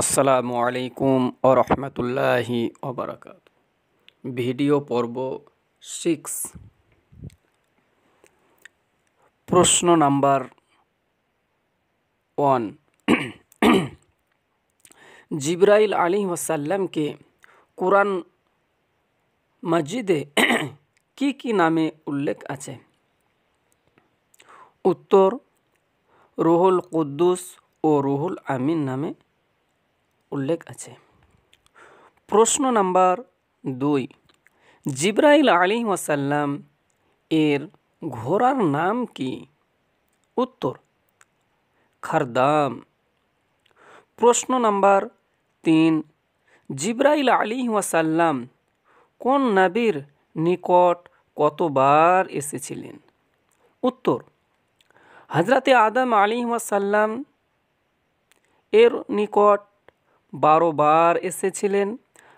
আসসালামু আলাইকুম ও রহমতুল্লাহি ওবারাকাত। ভিডিও পর্ব 6, প্রশ্ন নাম্বার 1। জিবরাইল আলাইহিসসালামকে কুরআন মাজিদে কি কি নামে উল্লেখ আছে? উত্তর: রুহুল কুদ্দুস ও রুহুল আমিন নামে উল্লেখ আছে। প্রশ্ন নাম্বার 2। জিবরাইল আলাইহিসসালাম এর ঘোড়ার নাম কি? উত্তর: খারদাম। প্রশ্ন নাম্বার 3। জিবরাইল আলাইহিসসালাম কোন নবীর নিকট কতবার এসেছিলেন? উত্তর: হযরতে আদম আলাইহিসসালাম এর নিকট 12 বার এসেছিলেন।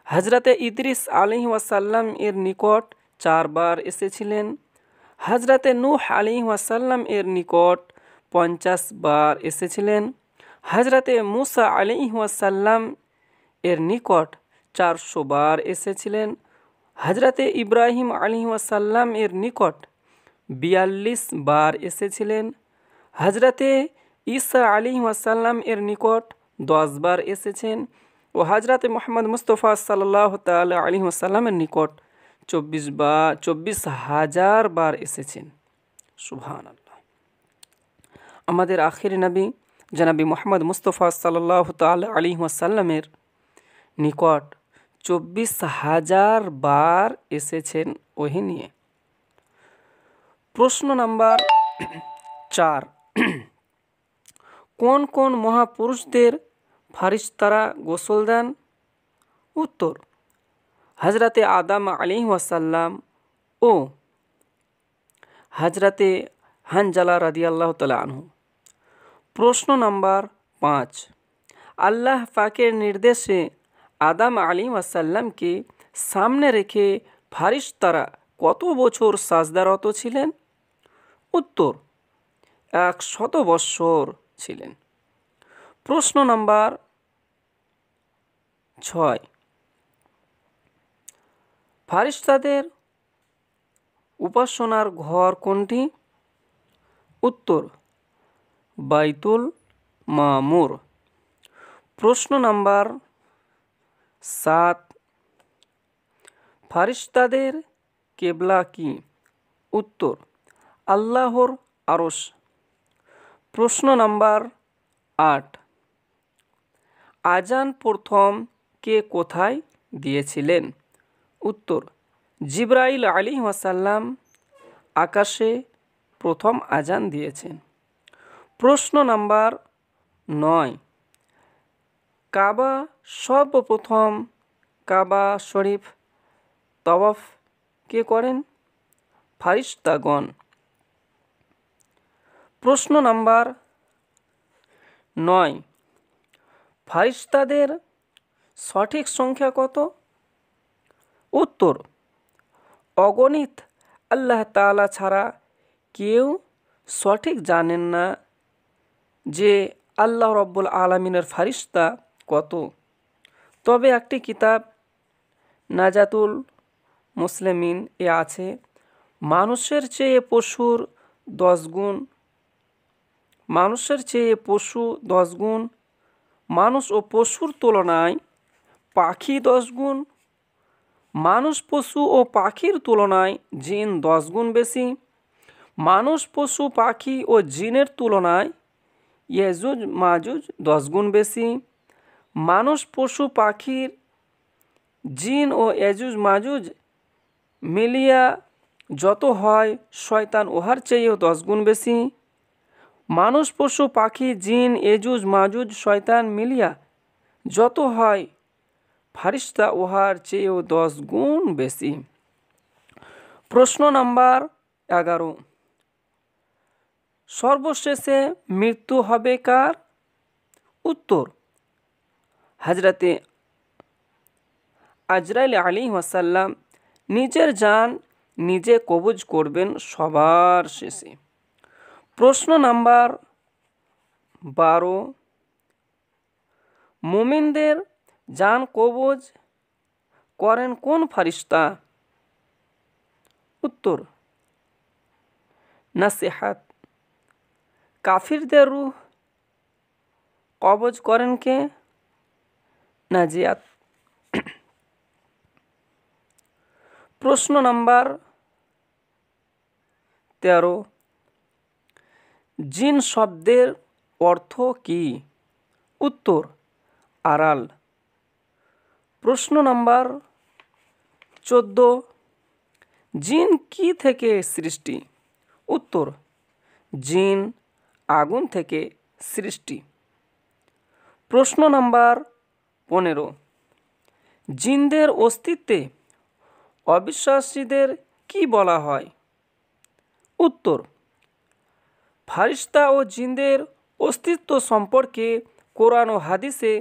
হযরতে ইদ্রিস আলাইহিসসালাম এর নিকট 4 বার এসেছিলেন। হযরতে নূহ আলাইহিসসালাম এর নিকট 50 বার এসেছিলেন। হযরতে মুসা আলাইহিসসালাম এর নিকট 400 বার এসেছিলেন। হযরতে ইব্রাহিম আলাইহিসসালাম এর নিকট 42 বার এসেছিলেন। হযরতে ঈসা আলাইহিসসালাম এর নিকট 10 বার এসেছেন ও হযরতে মুহাম্মদ মুস্তাফা সাল্লাল্লাহু তাআলা আলাইহি ওয়াসাল্লামের নিকট 24,000 বার এসেছেন। সুবহানাল্লাহ। আমাদের আখিরি নবী জনাবি মুহাম্মদ মুস্তাফা সাল্লাল্লাহু তাআলা আলাইহি ওয়াসাল্লামের নিকট 24,000 বার এসেছেন ওহী নিয়ে। প্রশ্ন নাম্বার 4। কোন কোন মহাপুরুষদের ফারিস্তারা গোসল দেন? উত্তর: হযরতে আদম আলাইহিসসালাম ও হযরতে হানজালা রাদিয়াল্লাহু তাআলা আনহু। প্রশ্ন নাম্বার 5। আল্লাহ পাকের নির্দেশে আদম আলাইহিসসালামকে সামনে রেখে ফারিস্তারা কত বছর সাজদারত ছিলেন? উত্তর: 100 বৎসর ছিলেন। প্রশ্ন নাম্বার 6। ফারিস্তাদের উপাসনার ঘর কোনটি? উত্তর: বাইতুল মামুর। প্রশ্ন নাম্বার 7। ফারিস্তাদের কিবলা কি? উত্তর: আল্লাহর আরশ। প্রশ্ন নাম্বার 8। আজান প্রথম কে কোথায় দিয়েছিলেন? উত্তর: জিবরাইল আলাইহিসসালাম আকাশে প্রথম আজান দিয়েছেন। প্রশ্ন নাম্বার 9। সর্বপ্রথম কাবা শরীফ তাওয়াফ কে করেন? ফারিস্তাগণ। প্রশ্ন নাম্বার 9। ফারিস্তাদের সঠিক সংখ্যা কত? উত্তর: অগণিত। আল্লাহ তাআলা ছাড়া কেউ সঠিক জানেন না যে আল্লাহ রাব্বুল আলামিনের ফারিস্তা কত। তবে একটি কিতাব নাজাতুল মুসলিমিন এ আছে, মানুষের চেয়ে পশু 10 গুণ, মানুষ ও পশুর তুলনায় পাখি 10 গুণ, মানুষ পশু ও পাখির তুলনায় জিন 10 গুণ বেশি, মানুষ পশু পাখি ও জিনের তুলনায় ইয়াজুজ মাজুজ 10 গুণ বেশি, মানুষ পশু পাখির জিন ও ইয়াজুজ মাজুজ মিলিয়া যত হয় শয়তান উহার চেয়েও 10 গুণ বেশি, মানুষ পশু পাখি জিন ইয়াজুজ মাজুজ শয়তান মিলিয়া যত হয় ফারিস্তা উহার চেয়েও 10 গুণ বেশি। প্রশ্ন নাম্বার 11। সর্বশেষে মৃত্যু হবে কার? উত্তর: হযরতে আজরাইল আলাইহিসসালাম নিজের জান নিজে কবজ করবেন সবার শেষে। প্রশ্ন নাম্বার 12। মুমিনদের জান কবজ করেন কোন ফারিস্তা? উত্তর, নাসিহাত। কাফিরদের রূহ কবজ করেন কে? নাজিয়াত। প্রশ্ন নাম্বার 13, জিন শব্দের অর্থ কি? উত্তর, আড়াল। প্রশ্ন নাম্বার 14, জিন কি থেকে সৃষ্টি? উত্তর, জিন আগুন থেকে সৃষ্টি। প্রশ্ন নাম্বার 15, জিনদের অস্তিত্বে অবিশ্বাসীদের কি বলা হয়? উত্তর, ফারিস্তা ও জিনদের অস্তিত্ব সম্পর্কে কোরআন ও হাদিসে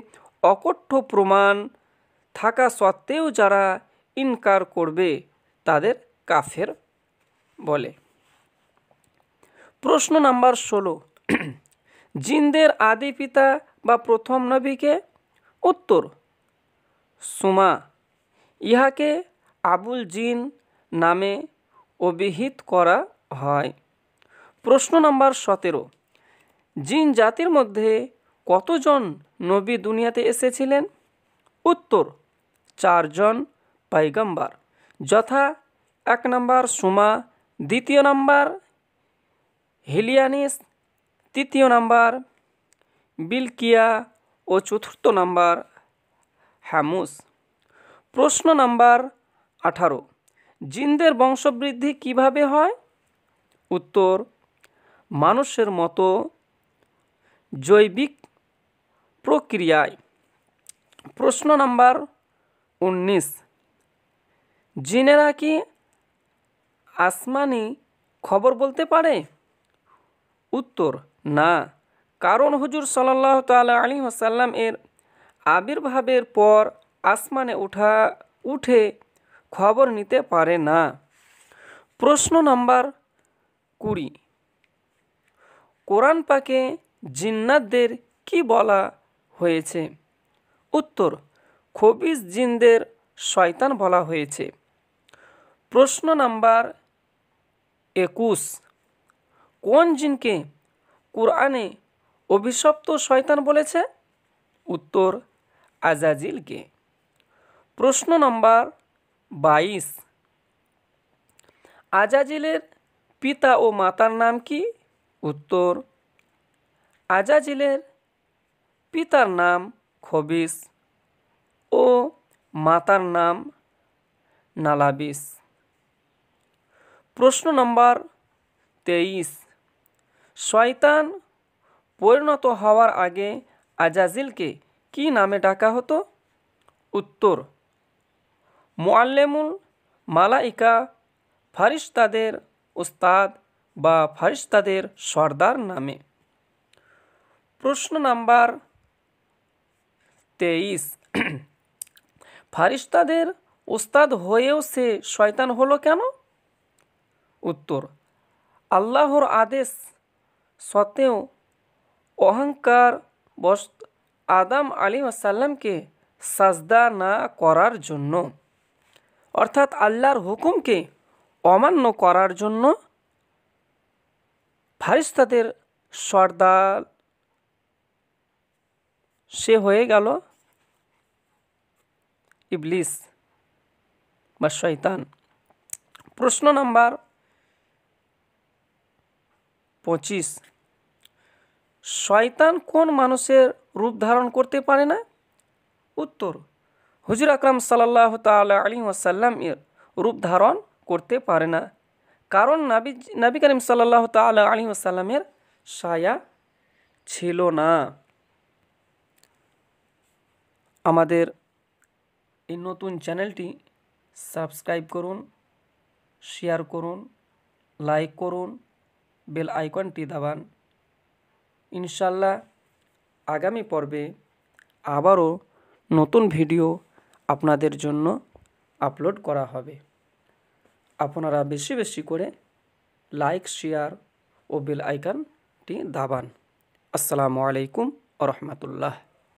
অকঠ্য প্রমাণ থাকা সত্ত্বেও যারা ইনকার করবে তাদের কাফের বলে। প্রশ্ন নাম্বার 16, জিনদের আদি পিতা বা প্রথম নবীকে? উত্তর, সুমা। ইহাকে আবুল জিন নামে অভিহিত করা হয়। প্রশ্ন নাম্বার 17, জিন জাতির মধ্যে কতজন নবী দুনিয়াতে এসেছিলেন? উত্তর, 4 জন পয়গম্বর, যথা 1 নম্বর সুমা, 2 নম্বর হিলিয়ানিস, 3 নম্বর বিলকিয়া ও 4 নম্বর হামুস। প্রশ্ন নাম্বার 18, জিনদের বংশবৃদ্ধি কিভাবে হয়? উত্তর, মানুষের মতো জৈবিক প্রক্রিয়ায়। প্রশ্ন নাম্বার 19, জিনেরা কি আসমানি খবর বলতে পারে? উত্তর, না, কারণ হুজুর সাল্লাল্লাহু তাআলা আলাইহি ওয়াসাল্লাম এর আবির্ভাবের পর আসমানে উঠে খবর নিতে পারে না। প্রশ্ন নাম্বার 20, কোরআন পাকে জিন্নাতদের কি বলা হয়েছে? উত্তর, খবিস জিনদের শয়তান বলা হয়েছে। প্রশ্ন নাম্বার 21, কোন জিনকে কোরআনে অভিশপ্ত শয়তান বলেছে? উত্তর, আজাজিলকে। প্রশ্ন নাম্বার 22, আজাজিলের পিতা ও মাতার নাম কি? উত্তর, আজাজিলের পিতার নাম খবিস ও মাতার নাম নালাবিস। প্রশ্ন নাম্বার 23, শয়তান পরিণত হওয়ার আগে আজাজিলকে কি নামে ডাকা হতো? উত্তর, মুআল্লিমুল মালাইকা, ফারিস্তাদের উস্তাদ বা ফারিস্তাদের সর্দার নামে। প্রশ্ন নাম্বার 23, ফারিস্তাদের উস্তাদ হয়েও সে শয়তান হলো কেন? উত্তর, আল্লাহর আদেশ সত্ত্বেও অহংকার বশত আদম আলাইহিস সালামকে সাজদা না করার জন্য, অর্থাৎ আল্লাহর হুকুমকে অমান্য করার জন্য ফারিস্তাদের সর্দার সে হয়ে গেল ইবলিস বা শয়তান। প্রশ্ন নাম্বার 25, শয়তান কোন মানুষের রূপ ধারণ করতে পারে না? উত্তর, হুজুর আকরাম সাল্লাল্লাহু তাআলা আলাইহি ওয়াসাল্লাম এর রূপ ধারণ করতে পারে না, কারণ নবী করিম সাল্লাল্লাহু তাআলা আলাইহি ওয়াসাল্লামের ছায়া ছিল না। আমাদের এই নতুন চ্যানেলটি সাবস্ক্রাইব করুন, শেয়ার করুন, লাইক করুন, বেল আইকনটি দাবান। ইনশাল্লাহ আগামী পর্বে আবারও নতুন ভিডিও আপনাদের জন্য আপলোড করা হবে। আপনারা বেশি বেশি করে লাইক, শেয়ার ও বেল আইকনটি দাবান। আসসালামু আলাইকুম ওয়া রাহমাতুল্লাহ।